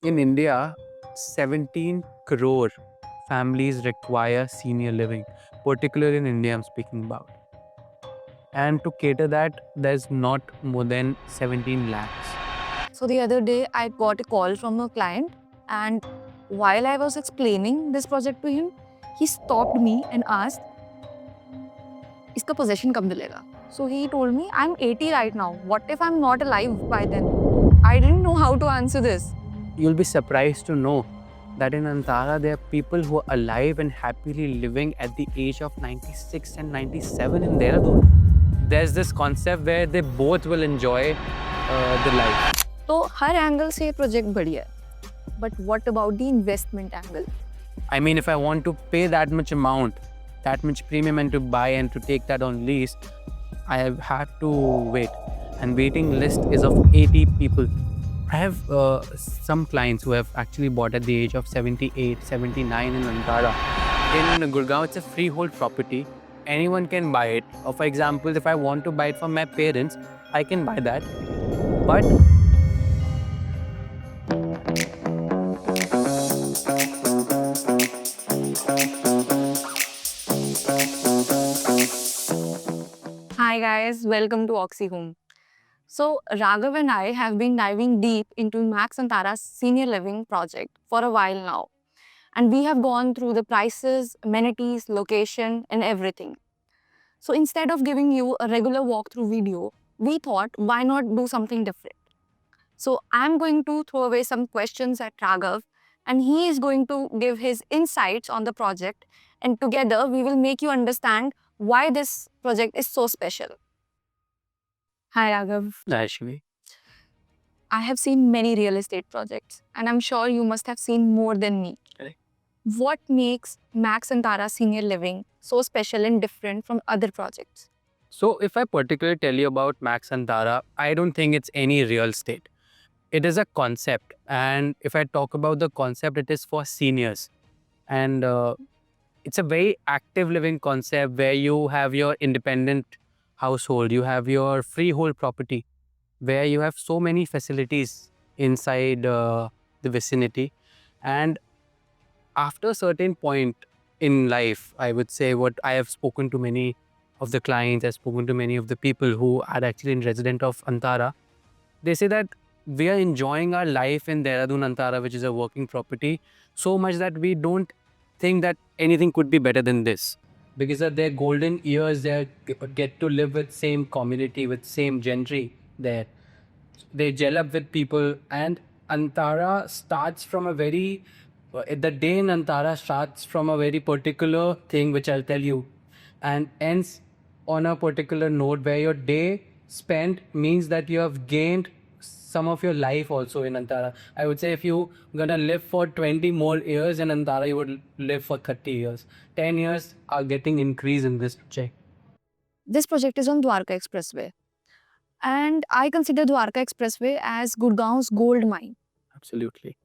In India, 17 crore families require senior living, particularly in India, I'm speaking about. And to cater that, there's not more than 17 lakhs. So the other day, I got a call from a client, and while I was explaining this project to him, he stopped me and asked, "Iska possession kab milega?" So he told me, "I'm 80 right now. What if I'm not alive by then?" I didn't know how to answer this. You'll be surprised to know that in Antara, there are people who are alive and happily living at the age of 96 and 97 in Dehradun. There's this concept where they both will enjoy the life. तो हर angle से project बढ़िया है, but what about the investment angle? I mean, if I want to pay that much amount, that much premium, and to buy and to take that on lease, I have had to wait. And waiting list is of 80 people. I have some clients who have actually bought at the age of 78, 79 in Antara. In Gurgaon, it's a freehold property. Anyone can buy it. Or for example, if I want to buy it for my parents, I can buy that. But Hi guys, welcome to Oxy Home. So Raghav and I have been diving deep into Max Antara's senior living project for a while now. And we have gone through the prices, amenities, location, and everything. So instead of giving you a regular walkthrough video, we thought, why not do something different? So I'm going to throw away some questions at Raghav, and he is going to give his insights on the project. And together, we will make you understand why this project is so special. Hi, Raghav. actually, I have seen many real estate projects, and I'm sure you must have seen more than me. correct. What makes Max Antara Senior Living so special and different from other projects? So if I particularly tell you about Max Antara, I don't think it's any real estate. It is a concept. And if I talk about the concept, it is for seniors. And it's a very active living concept where you have your independent household, you have your freehold property, where you have so many facilities inside the vicinity. And after a certain point in life, I would say, what I have spoken to many of the clients, I've spoken to many of the people who are actually in resident of Antara, they say that we are enjoying our life in Dehradun Antara, which is a working property, so much that we don't think that anything could be better than this. Because of their golden years, they get to live with same community, with same gentry there. They gel up with people, and Antara starts from a very the day in Antara starts from a very particular thing which I'll tell you, and ends on a particular note where your day spent means that you have gained some of your life also in Antara. I would say if you gonna live for 20 more years in Antara, you would live for 30 years. 10 years are getting increase in this project. This project is on Dwarka Expressway, and I consider Dwarka Expressway as Gurgaon's gold mine. Absolutely.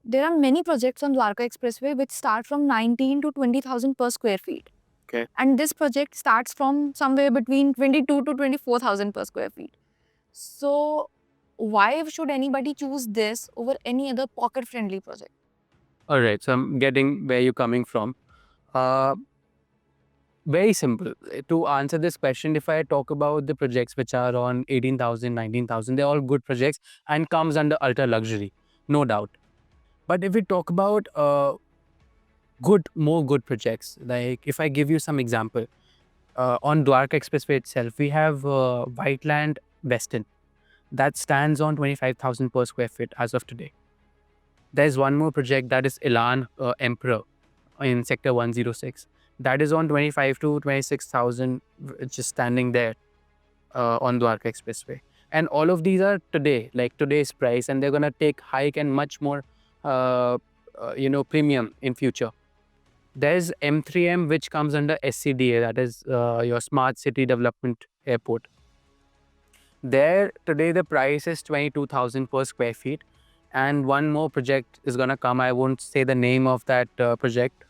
There are many projects on Dwarka Expressway which start from 19 to 20,000 per square feet. Okay. And this project starts from somewhere between 22 to 24,000 per square feet. So why should anybody choose this over any other pocket-friendly project? All right. So I'm getting where you're coming from. Uh, Very simple. To answer this question, if I talk about the projects which are on 18,000, 19,000, they're all good projects and comes under ultra luxury, no doubt. But if we talk about more good projects, like if I give you some example, on Dwarka Expressway itself, we have Whiteland Weston that stands on 25,000 per square feet as of today. There's one more project that is Elan Emperor in Sector 106. That is on 25 to 26,000, just standing there on Dwarka Expressway. And all of these are today, like today's price, and they're gonna take hike and much more, premium in future. There's M3M, which comes under SCDA, that is your Smart City Development Airport. There today the price is 22,000 per square feet, and one more project is gonna come. I won't say the name of that project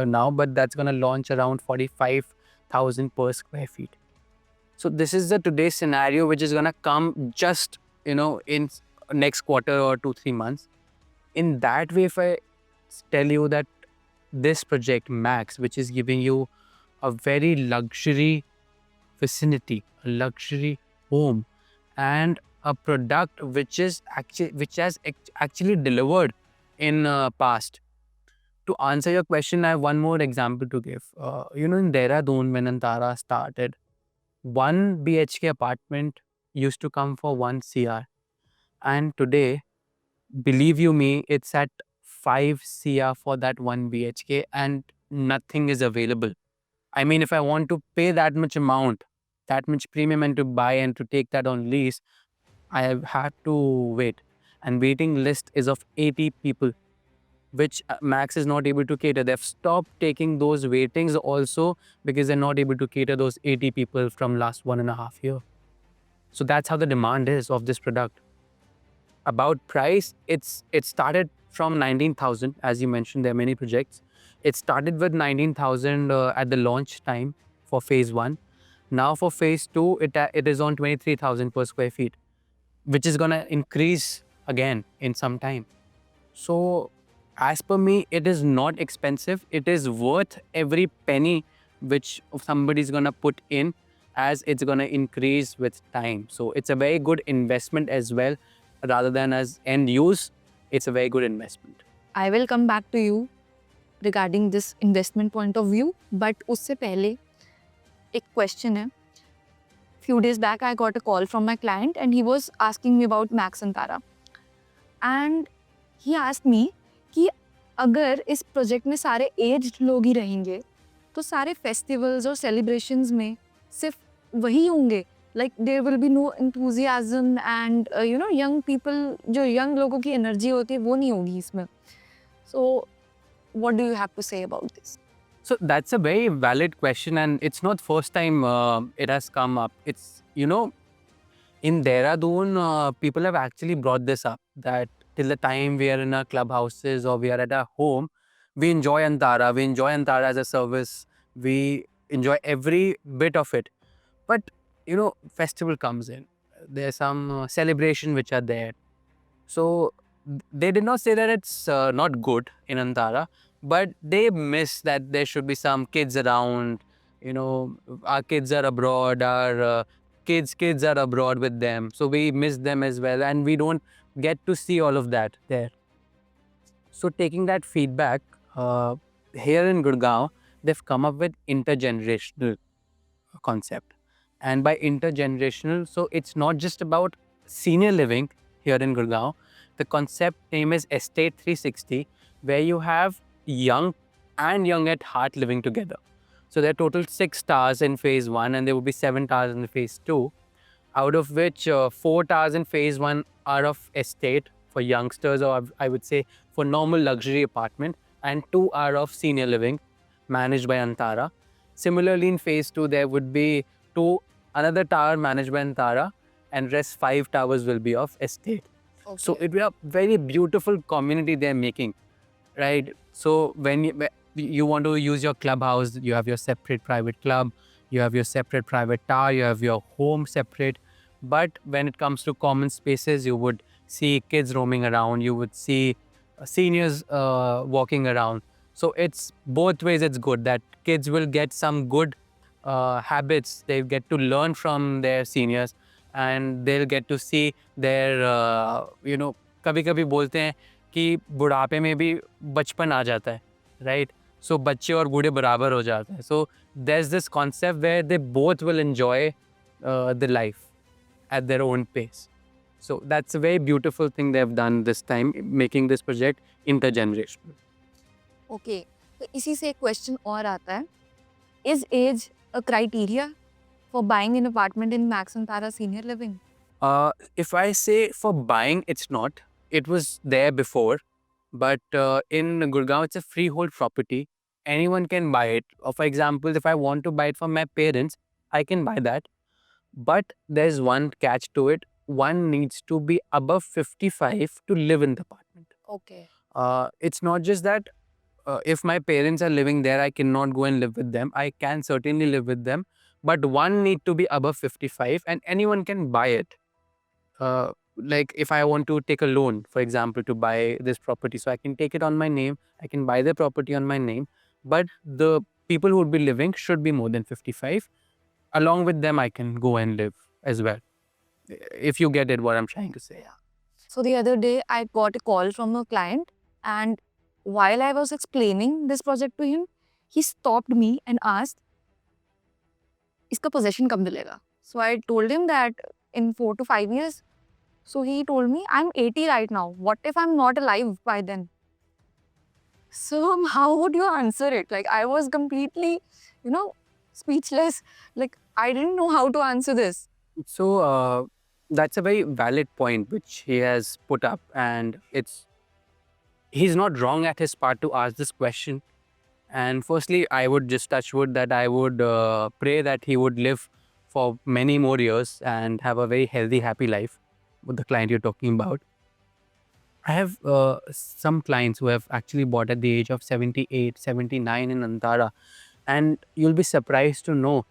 now, but that's gonna launch around 45,000 per square feet. So this is the today's scenario which is gonna come just in next quarter or 2-3 months. In that way, if I tell you that this project Max, which is giving you a very luxury vicinity, a luxury home, and a product which has actually delivered in past. To answer your question, I have one more example to give. In Dehradun, when Antara started, 1 BHK apartment used to come for 1 CR, and today, believe you me, it's at 5 CR for that 1 BHK, and nothing is available. I mean, if I want to pay that much amount, that much premium, and to buy and to take that on lease, I have had to wait. And waiting list is of 80 people, which Max is not able to cater. They've stopped taking those waitings also because they're not able to cater those 80 people from last 1.5 year. So that's how the demand is of this product. About price, it started from 19,000. As you mentioned, there are many projects. It started with 19,000 at the launch time for phase 1. Now for phase 2, it is on 23,000 per square feet, which is going to increase again in some time. So as per me, it is not expensive. It is worth every penny which somebody's going to put in, as it's going to increase with time. So it's a very good investment as well. Rather than as end use, it's a very good investment. I will come back to you regarding this investment point of view, but उससे पहले एक question है. Few days back, I got a call from my client and he was asking me about Max Antara. And he asked me कि अगर इस project में सारे aged लोग ही रहेंगे तो सारे फेस्टिवल्स और सेलिब्रेशंस में सिर्फ वही होंगे. Like there will be no enthusiasm and young people, जो यंग लोगों की एनर्जी होती है वो नहीं होगी इसमें. So what do you have to say about this? So that's a very valid question, and it's not first time it has come up. It's, in Dehradun, people have actually brought this up that till the time we are in our clubhouses or we are at our home, we enjoy Antara. We enjoy Antara as a service. We enjoy every bit of it. But, festival comes in. There's some celebration which are there. So they did not say that it's not good in Antara, but they miss that there should be some kids around. Our kids are abroad, our kids are abroad with them. So we miss them as well, and we don't get to see all of that there. So taking that feedback, here in Gurgaon, they've come up with intergenerational concept. And by intergenerational, so it's not just about senior living here in Gurgaon. The concept name is Estate 360, where you have young and young at heart living together. So there are total 6 towers in phase 1, and there will be 7 towers in phase 2, out of which 4 towers in phase 1 are of estate for youngsters, or I would say for normal luxury apartment, and 2 are of senior living managed by Antara. Similarly, in phase 2, there would be another tower managed by Antara, and rest 5 towers will be of estate. Okay. So it will be a very beautiful community they're making, right? So when you want to use your clubhouse, you have your separate private club, you have your separate private tower, you have your home separate. But when it comes to common spaces, you would see kids roaming around, you would see seniors walking around. So it's both ways. It's good that kids will get some good habits. They get to learn from their seniors, and they'll get to see their कभी कभी बोलते हैं कि बुढ़ापे में भी बचपन आ जाता है, right? So बच्चे और बूढ़े बराबर हो जाते हैं. So there's this concept where they both will enjoy the life at their own pace. So that's a very beautiful thing they've done this time, making this project intergenerational. Okay, तो इसी से एक क्वेश्चन और आता है. Is age a criteria for buying an apartment in Max Antara senior living? If I say for buying, it's not. It was there before, but in Gurgaon, it's a freehold property. Anyone can buy it. For example, if I want to buy it for my parents, I can buy that. But there's one catch to it. One needs to be above 55 to live in the apartment. Okay. It's not just that if my parents are living there, I cannot go and live with them. I can certainly live with them, but one need to be above 55, and anyone can buy it. like if I want to take a loan, for example, to buy this property, so I can take it on my name, I can buy the property on my name, but the people who would be living should be more than 55. Along with them, I can go and live as well. If you get it, what I'm trying to say. So the other day, I got a call from a client, and while I was explaining this project to him, he stopped me and asked, "Iska possession kab milega?" So I told him that in 4 to 5 years. So he told me, "I'm 80 right now. What if I'm not alive by then?" So how would you answer it? Like, I was completely, you know, speechless. Like, I didn't know how to answer this. So that's a very valid point which he has put up, and he's not wrong at his part to ask this question. And firstly, I would just touch wood that I would pray that he would live for many more years and have a very healthy, happy life with the client you're talking about. I have some clients who have actually bought at the age of 78, 79 in Antara. And you'll be surprised to know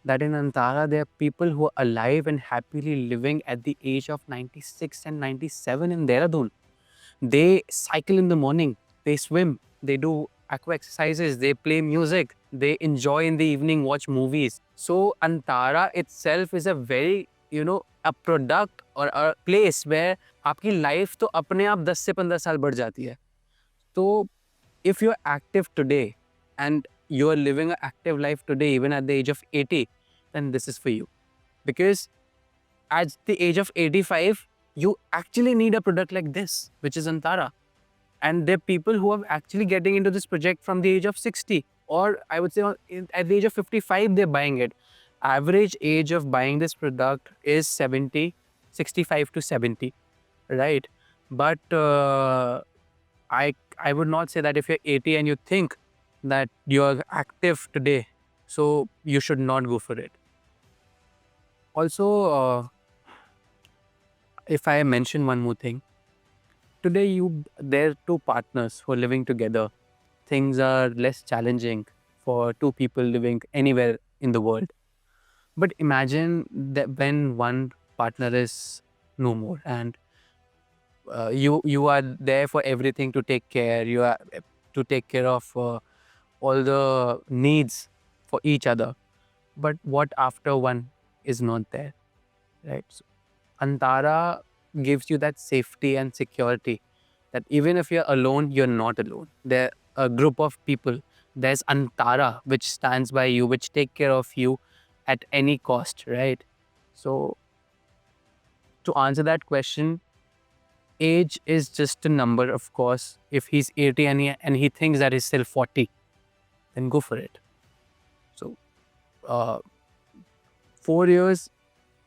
that in Antara, there are people who are alive and happily living at the age of 96 and 97 in Dehradun. They cycle in the morning, they swim, they do aqua exercises, they play music, they enjoy in the evening, watch movies. So Antara itself is a very, a product or a place where आपकी life तो अपने आप 10 से 15 साल बढ़ जाती है. तो if you're active today and you're living an active life today, even at the age of 80, then this is for you. Because at the age of 85, you actually need a product like this, which is Antara. And there are people who are actually getting into this project from the age of 60, or I would say at the age of 55, they're buying it. Average age of buying this product is 70, 65 to 70, right? But I would not say that if you're 80 and you think that you're active today, so you should not go for it. Also, if I mention one more thing, today there are two partners who are living together. Things are less challenging for two people living anywhere in the world. But imagine that when one partner is no more, and you are there for everything to take care. You are to take care of all the needs for each other. But what after one is not there, right? So Antara gives you that safety and security that even if you're alone, you're not alone. There are a group of people. There's Antara, which stands by you, which take care of you at any cost, right? So to answer that question, age is just a number, of course. If he's 80 and he thinks that he's still 40, then go for it. So, uh, 4 years,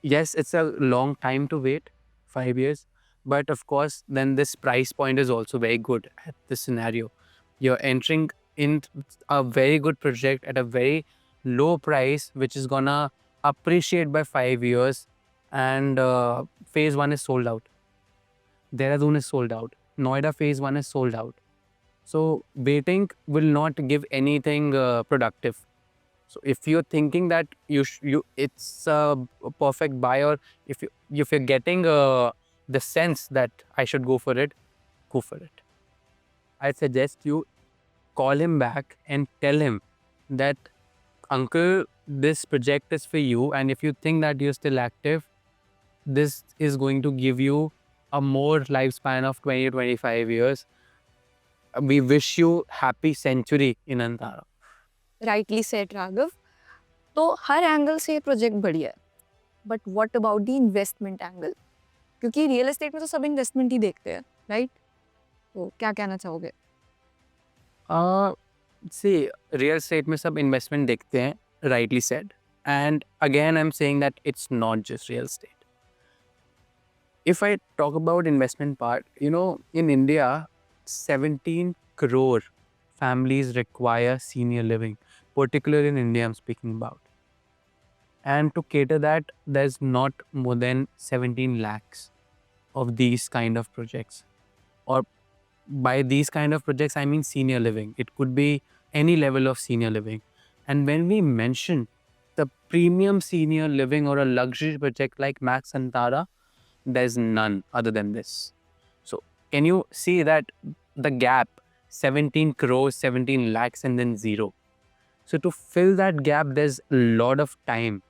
yes, it's a long time to wait, 5 years. But of course, then this price point is also very good at this scenario. You're entering in a very good project at a very low price, which is gonna appreciate by 5 years. And phase one is sold out. Dehradun is sold out. Noida phase one is sold out. So waiting will not give anything productive. So if you're thinking that it's a perfect buy, or if you're getting the sense that I should go for it, go for it. I suggest you call him back and tell him that, uncle, this project is for you, and if you think that you're still active, this is going to give you a more lifespan of 20 to 25 years. We wish you happy century in Antara. Rightly said, Raghav. तो हर angle से ये project बढ़िया है. But what about the investment angle? क्योंकि real estate में तो सब investment ही देखते हैं, राइट? तो क्या कहना चाहोगे? See, real estate में सब investment देखते हैं, rightly said. And again, I'm saying that it's not just real estate. If I talk about investment part, in India, 17 crore families require senior living, particularly in India I'm speaking about. And to cater that, there's not more than 17 lakhs of these kind of projects. Or by these kind of projects, I mean senior living. It could be any level of senior living. And when we mention the premium senior living or a luxury project like Max Antara, there's none other than this. So can you see that the gap, 17 crores, 17 lakhs, and then zero? So to fill that gap, there's a lot of time,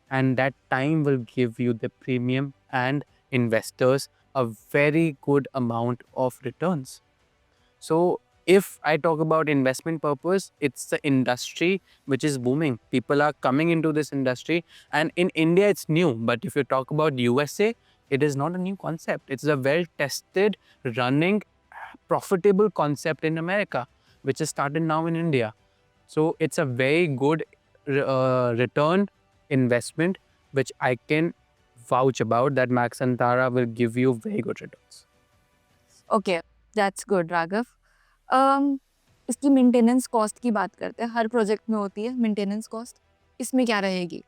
and that time will give you the premium and investors a very good amount of returns. So if I talk about investment purpose, it's the industry which is booming. People are coming into this industry, and in India it's new. But if you talk about USA, it is not a new concept. It's a well tested, running, profitable concept in America, which is started now in India. So it's a very good return investment, which I can vouch about that Max Antara will give you very good returns. Okay, that's good, Raghav. um, इसकी maintenance cost की बात करते हैं, हर project में होती है maintenance cost, इसमें क्या रहेगी?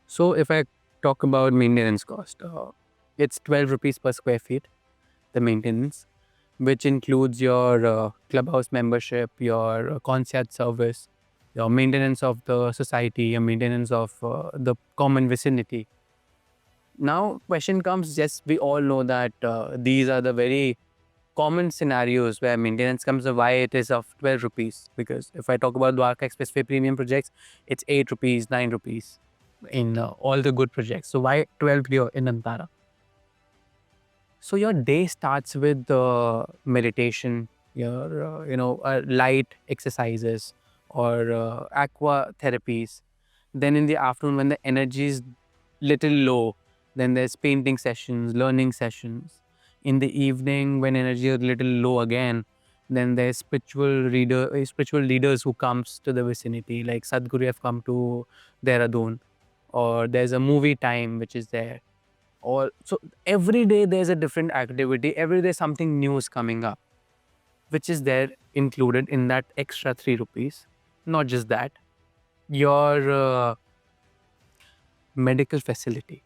So if I talk about maintenance cost, it's 12 rupees per square feet, the maintenance, which includes your clubhouse membership, your concierge service, your maintenance of the society, your maintenance of the common vicinity. Now, question comes, yes, we all know that these are the very common scenarios where maintenance comes, why it is of 12 rupees. Because if I talk about Dwarka Expressway premium projects, it's 8 rupees, 9 rupees in all the good projects. So why 12 here in Antara? So your day starts with meditation, your light exercises or aqua therapies. Then in the afternoon, when the energy is little low, then there's painting sessions, learning sessions. In the evening, when energy is little low again, then there's spiritual leaders who comes to the vicinity, like Sadhguru have come to Dehradun, or there's a movie time which is there. Or so every day there's a different activity. Every day something new is coming up, which is there included in that extra 3 rupees. Not just that, your medical facility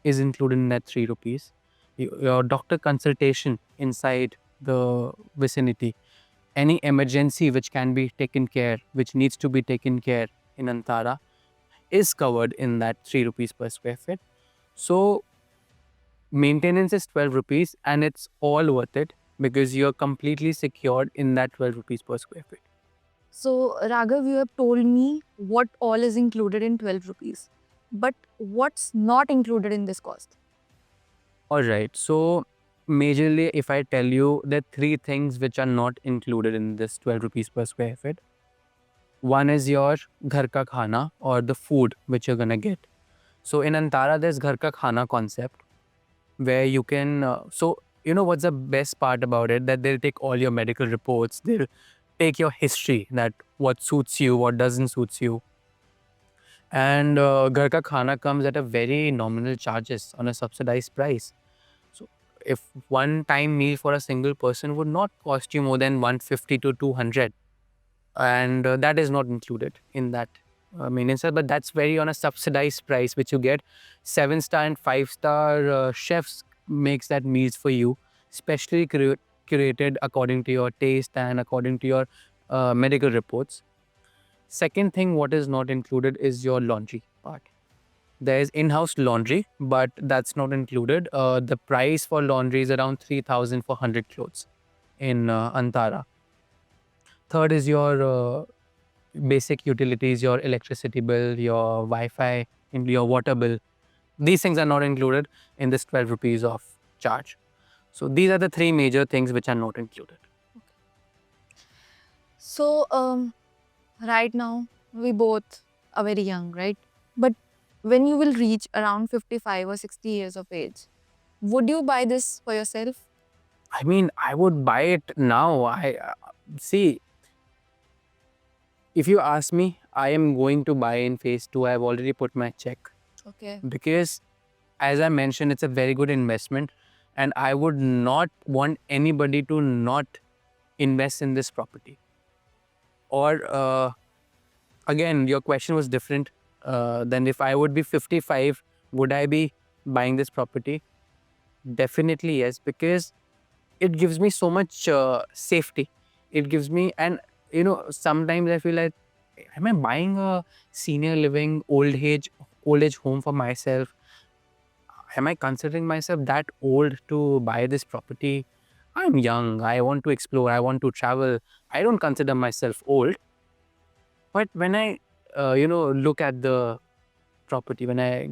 is included in that 3 rupees. Your doctor consultation inside the vicinity, any emergency which can be taken care, which needs to be taken care in Antara, is covered in that 3 rupees per square feet. So maintenance is 12 rupees and it's all worth it because you're completely secured in that 12 rupees per square feet. So, Raghav, you have told me what all is included in 12 rupees. But what's not included in this cost? All right. So, majorly, if I tell you the three things which are not included in this 12 rupees per square feet, one is your ghar ka khana or the food which you're gonna get. So, in Antara, there's ghar ka khana concept where you can. So, you know what's the best part about it? That they'll take all your medical reports, they'll take your history, that what suits you, what doesn't suits you. And Ghar Ka Khana comes at a very nominal charges on a subsidized price. So if one time meal for a single person would not cost you more than 150 to 200, and that is not included in that maintenance charge, but that's very on a subsidized price which you get. 7-star and 5-star chefs makes that meals for you, specially curated according to your taste and according to your medical reports. Second thing, what is not included is your laundry part. There is in-house laundry, but that's not included. The price for laundry is around 3,000 for 100 clothes in Antara. Third is your basic utilities, your electricity bill, your Wi-Fi, and your water bill. These things are not included in this 12 rupees of charge. So these are the three major things which are not included. So, right now, we both are very young, right? But when you will reach around 55 or 60 years of age, would you buy this for yourself? I mean, I would buy it now. I see. If you ask me, I am going to buy in phase 2. I've already put my check Okay. because, as I mentioned, it's a very good investment, and I would not want anybody to not invest in this property. Or again, your question was different. Than if I would be 55, would I be buying this property? Definitely yes, because it gives me so much safety. It gives me, and sometimes I feel like, am I buying a senior living old age home for myself? am I considering myself that old to buy this property? I'm young. I want to explore. I want to travel. I don't consider myself old. But when I, look at the property, when I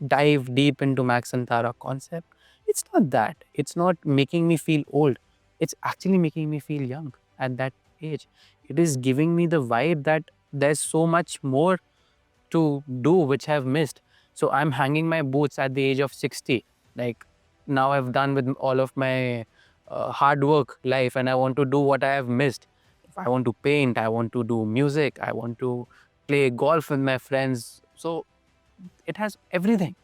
dive deep into Max and Tara concept, it's not that. It's not making me feel old. It's actually making me feel young at that age. It is giving me the vibe that there's so much more to do which I've missed. So I'm hanging my boots at the age of 60. Like now I've done with all of my hard work life and I want to do what I have missed. If I want to paint, I want to do music, I want to play golf with my friends. So it has everything.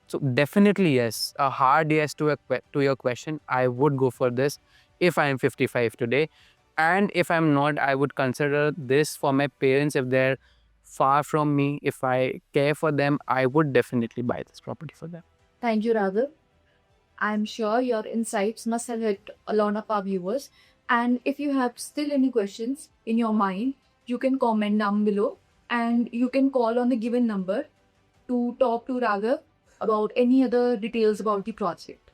So definitely yes, a hard yes to to your question. I would go for this if I am 55 today, and if I'm not, I would consider this for my parents if they're far from me. If I care for them, I would definitely buy this property for them. Thank you, Raghav. I'm sure your insights must have helped a lot of our viewers. And if you have still any questions in your mind, you can comment down below and you can call on the given number to talk to Raghav about any other details about the project.